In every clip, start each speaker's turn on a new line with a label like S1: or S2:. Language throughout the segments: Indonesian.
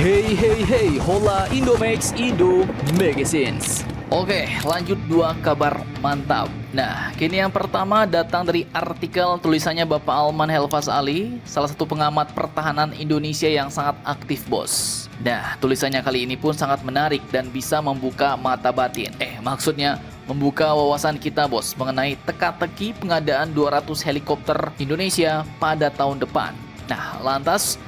S1: Hey hey hey, hola Indomax Indo Magazines. Oke, lanjut dua kabar mantap. Nah, kini yang pertama datang dari artikel tulisannya Bapak Alman Helfas Ali, salah satu pengamat pertahanan Indonesia yang sangat aktif, bos. Nah, tulisannya kali ini pun sangat menarik dan bisa membuka mata batin. Maksudnya membuka wawasan kita, bos, mengenai teka-teki pengadaan 200 helikopter Indonesia pada tahun depan. Nah, lantas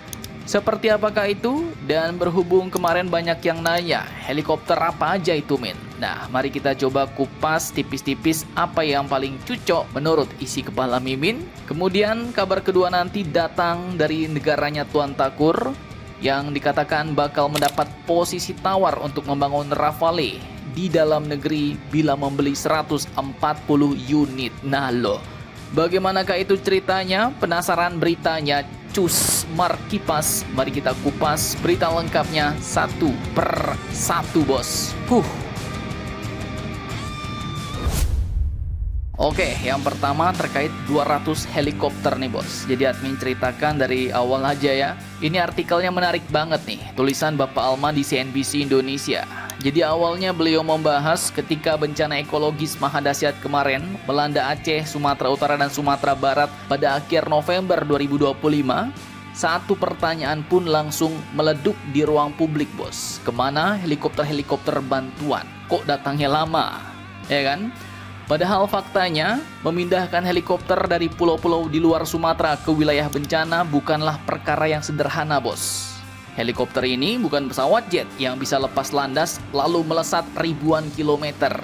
S1: seperti apakah itu? Dan berhubung kemarin banyak yang nanya, helikopter apa aja itu, Min? Nah, mari kita coba kupas tipis-tipis apa yang paling cocok menurut isi kepala Mimin. Kemudian kabar kedua nanti datang dari negaranya Tuan Takur yang dikatakan bakal mendapat posisi tawar untuk membangun Rafale di dalam negeri bila membeli 140 unit. Nah loh, bagaimanakah itu ceritanya? Penasaran beritanya? Cus Markipas, mari kita kupas berita lengkapnya satu per satu, bos. Oke, yang pertama terkait 200 helikopter nih, bos. Jadi admin ceritakan dari awal aja ya. Ini artikelnya menarik banget nih, tulisan Bapak Alman di CNBC Indonesia. Jadi awalnya beliau membahas ketika bencana ekologis mahadahsyat kemarin melanda Aceh, Sumatera Utara, dan Sumatera Barat pada akhir November 2025. Satu pertanyaan pun langsung meleduk di ruang publik, bos. Kemana helikopter-helikopter bantuan? Kok datangnya lama? Ya kan? Padahal faktanya, memindahkan helikopter dari pulau-pulau di luar Sumatera ke wilayah bencana bukanlah perkara yang sederhana, bos. Helikopter ini bukan pesawat jet yang bisa lepas landas lalu melesat ribuan kilometer.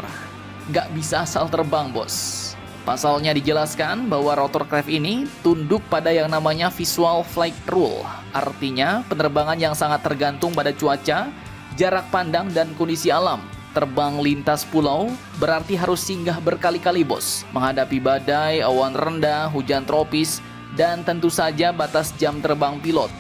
S1: Nggak bisa asal terbang, bos. Pasalnya dijelaskan bahwa rotorcraft ini tunduk pada yang namanya visual flight rule. Artinya, penerbangan yang sangat tergantung pada cuaca, jarak pandang, dan kondisi alam. Terbang lintas pulau berarti harus singgah berkali-kali, bos, menghadapi badai, awan rendah, hujan tropis, dan tentu saja batas jam terbang pilot.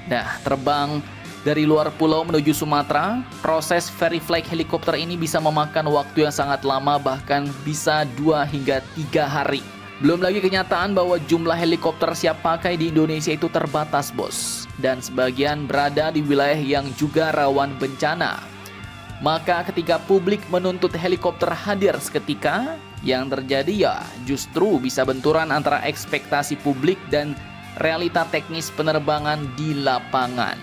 S1: Nah, terbang dari luar pulau menuju Sumatera, proses very flight helikopter ini bisa memakan waktu yang sangat lama, bahkan bisa 2 hingga 3 hari. Belum lagi kenyataan bahwa jumlah helikopter siap pakai di Indonesia itu terbatas, bos, dan sebagian berada di wilayah yang juga rawan bencana. Maka ketika publik menuntut helikopter hadir seketika, yang terjadi ya justru bisa benturan antara ekspektasi publik dan realita teknis penerbangan di lapangan.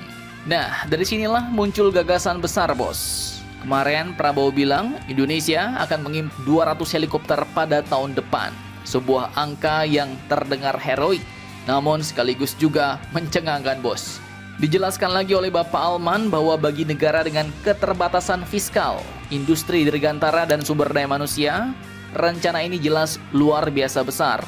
S1: Nah, dari sinilah muncul gagasan besar, bos. Kemarin Prabowo bilang Indonesia akan mengirim 200 helikopter pada tahun depan. Sebuah angka yang terdengar heroik, namun sekaligus juga mencengangkan, bos. Dijelaskan lagi oleh Bapak Alman bahwa bagi negara dengan keterbatasan fiskal, industri dirgantara, dan sumber daya manusia, rencana ini jelas luar biasa besar.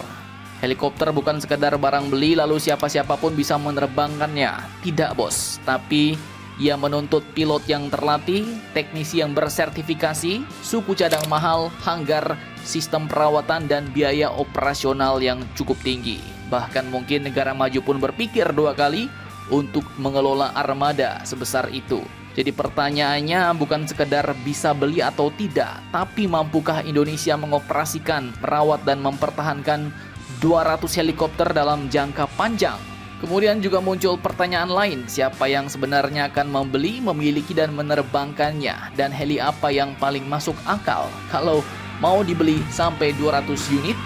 S1: Helikopter bukan sekedar barang beli lalu siapa-siapa pun bisa menerbangkannya. Tidak, bos. Tapi ia menuntut pilot yang terlatih, teknisi yang bersertifikasi, suku cadang mahal, hanggar, sistem perawatan, dan biaya operasional yang cukup tinggi. Bahkan mungkin negara maju pun berpikir 2 kali untuk mengelola armada sebesar itu. Jadi pertanyaannya bukan sekedar bisa beli atau tidak, tapi mampukah Indonesia mengoperasikan, merawat, dan mempertahankan 200 helikopter dalam jangka panjang? Kemudian juga muncul pertanyaan lain, siapa yang sebenarnya akan membeli, memiliki, dan menerbangkannya? Dan heli apa yang paling masuk akal kalau mau dibeli sampai 200 unit?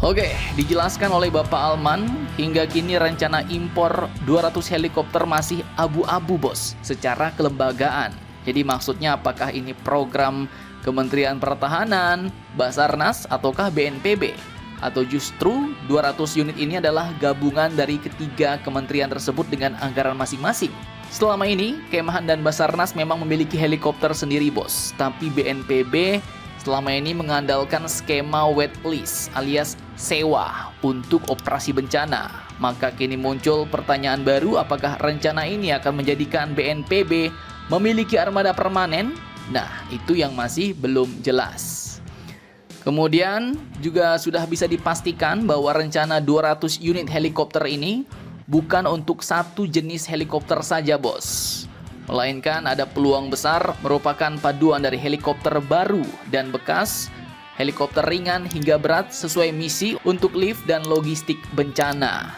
S1: Oke, dijelaskan oleh Bapak Alman, hingga kini rencana impor 200 helikopter masih abu-abu, bos, secara kelembagaan. Jadi maksudnya apakah ini program Kementerian Pertahanan, Basarnas, ataukah BNPB? Atau justru 200 unit ini adalah gabungan dari ketiga kementerian tersebut dengan anggaran masing-masing? Selama ini, Kemhan dan Basarnas memang memiliki helikopter sendiri, bos. Tapi BNPB selama ini mengandalkan skema wet lease alias sewa untuk operasi bencana. Maka kini muncul pertanyaan baru, apakah rencana ini akan menjadikan BNPB memiliki armada permanen? Nah, itu yang masih belum jelas. Kemudian juga sudah bisa dipastikan bahwa rencana 200 unit helikopter ini bukan untuk satu jenis helikopter saja, bos. Melainkan ada peluang besar merupakan paduan dari helikopter baru dan bekas helikopter ringan hingga berat sesuai misi untuk lift dan logistik bencana.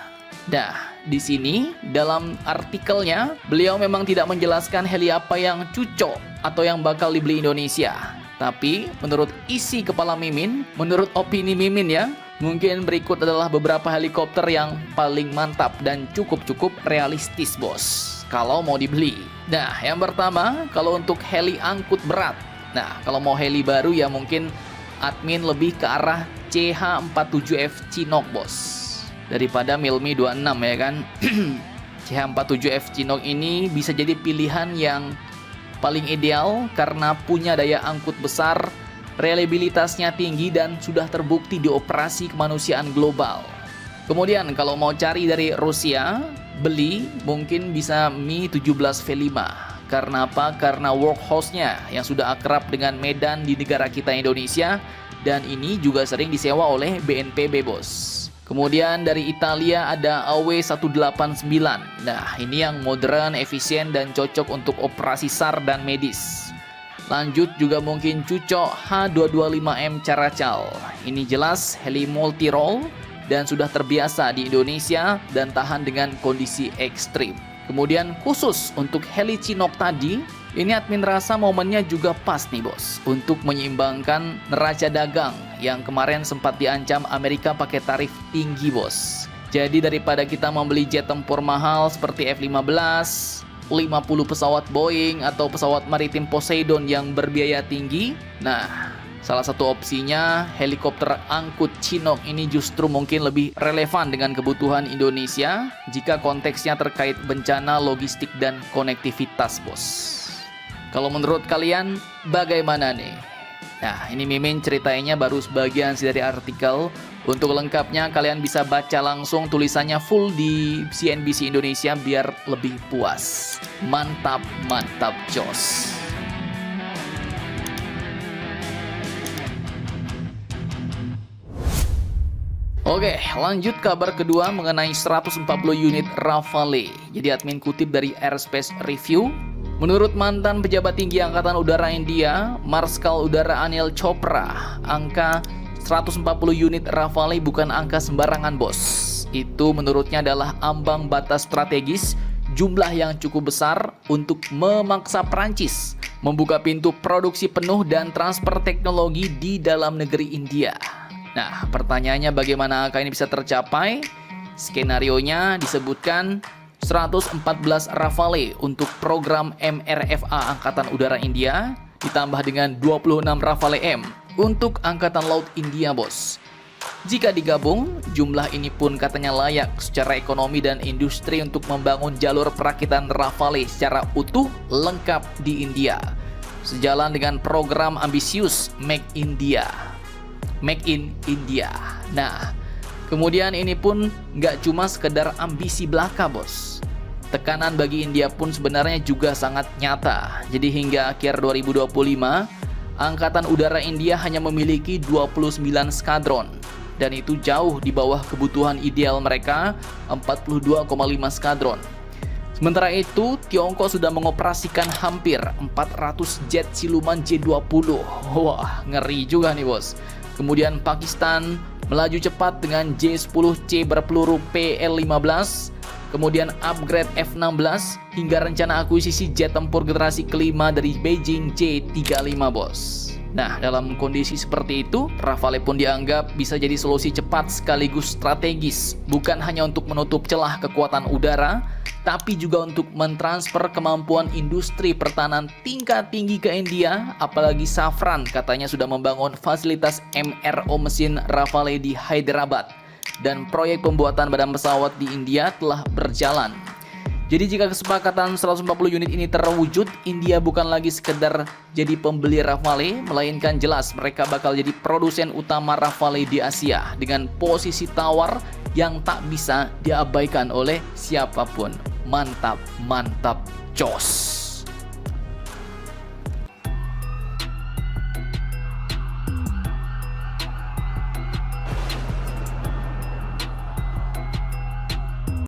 S1: Nah, di sini dalam artikelnya beliau memang tidak menjelaskan heli apa yang cocok atau yang bakal dibeli Indonesia. Tapi menurut isi kepala Mimin, menurut opini Mimin ya, mungkin berikut adalah beberapa helikopter yang paling mantap dan cukup realistis bos kalau mau dibeli. Nah, yang pertama kalau untuk heli angkut berat. Nah, kalau mau heli baru ya mungkin admin lebih ke arah CH-47F Chinook bos, daripada Milmi 26 ya kan. CH-47F Chinook ini bisa jadi pilihan yang paling ideal karena punya daya angkut besar, reliabilitasnya tinggi dan sudah terbukti di operasi kemanusiaan global. Kemudian kalau mau cari dari Rusia, beli mungkin bisa Mi-17V5. Karena apa? Karena workhorse-nya yang sudah akrab dengan medan di negara kita Indonesia, dan ini juga sering disewa oleh BNPB bos. Kemudian dari Italia ada AW189. Nah, ini yang modern, efisien, dan cocok untuk operasi SAR dan medis. Lanjut juga mungkin Cucok H225M Caracal. Ini jelas heli multi-role dan sudah terbiasa di Indonesia dan tahan dengan kondisi ekstrim. Kemudian khusus untuk heli Chinook tadi, ini admin rasa momennya juga pas nih bos untuk menyeimbangkan neraca dagang yang kemarin sempat diancam Amerika pakai tarif tinggi bos. Jadi daripada kita membeli jet tempur mahal seperti F-15, 50 pesawat Boeing atau pesawat maritim Poseidon yang berbiaya tinggi, nah salah satu opsinya helikopter angkut Chinook ini justru mungkin lebih relevan dengan kebutuhan Indonesia jika konteksnya terkait bencana, logistik, dan konektivitas bos. Kalau menurut kalian bagaimana nih? Nah, ini Mimin ceritainnya baru sebagian dari artikel. Untuk lengkapnya kalian bisa baca langsung tulisannya full di CNBC Indonesia biar lebih puas. Mantap, mantap, jos. Oke, lanjut kabar kedua mengenai 140 unit Rafale. Jadi admin kutip dari Airspace Review. Menurut mantan pejabat tinggi Angkatan Udara India, Marskal Udara Anil Chopra, angka 140 unit Rafale bukan angka sembarangan bos. Itu menurutnya adalah ambang batas strategis, jumlah yang cukup besar untuk memaksa Prancis membuka pintu produksi penuh dan transfer teknologi di dalam negeri India. Nah, pertanyaannya bagaimana angka ini bisa tercapai? Skenarionya disebutkan 114 Rafale untuk program MRFA Angkatan Udara India, ditambah dengan 26 Rafale M untuk Angkatan Laut India bos. Jika digabung, jumlah ini pun katanya layak secara ekonomi dan industri untuk membangun jalur perakitan Rafale secara utuh lengkap di India. Sejalan dengan program ambisius Make in India. Nah, kemudian ini pun nggak cuma sekedar ambisi belaka bos. Tekanan bagi India pun sebenarnya juga sangat nyata. Jadi hingga akhir 2025, Angkatan Udara India hanya memiliki 29 skadron. Dan itu jauh di bawah kebutuhan ideal mereka, 42,5 skadron. Sementara itu, Tiongkok sudah mengoperasikan hampir 400 jet siluman J-20. Wah, ngeri juga nih bos. Kemudian Pakistan melaju cepat dengan J-10C berpeluru PL-15, kemudian upgrade F-16, hingga rencana akuisisi jet tempur generasi kelima dari Beijing J-35 bos. Nah, dalam kondisi seperti itu, Rafale pun dianggap bisa jadi solusi cepat sekaligus strategis, bukan hanya untuk menutup celah kekuatan udara, tapi juga untuk mentransfer kemampuan industri pertahanan tingkat tinggi ke India. Apalagi Safran katanya sudah membangun fasilitas MRO mesin Rafale di Hyderabad, dan proyek pembuatan badan pesawat di India telah berjalan. Jadi jika kesepakatan 140 unit ini terwujud, India bukan lagi sekedar jadi pembeli Rafale, melainkan jelas mereka bakal jadi produsen utama Rafale di Asia dengan posisi tawar yang tak bisa diabaikan oleh siapapun. Mantap, mantap, jos.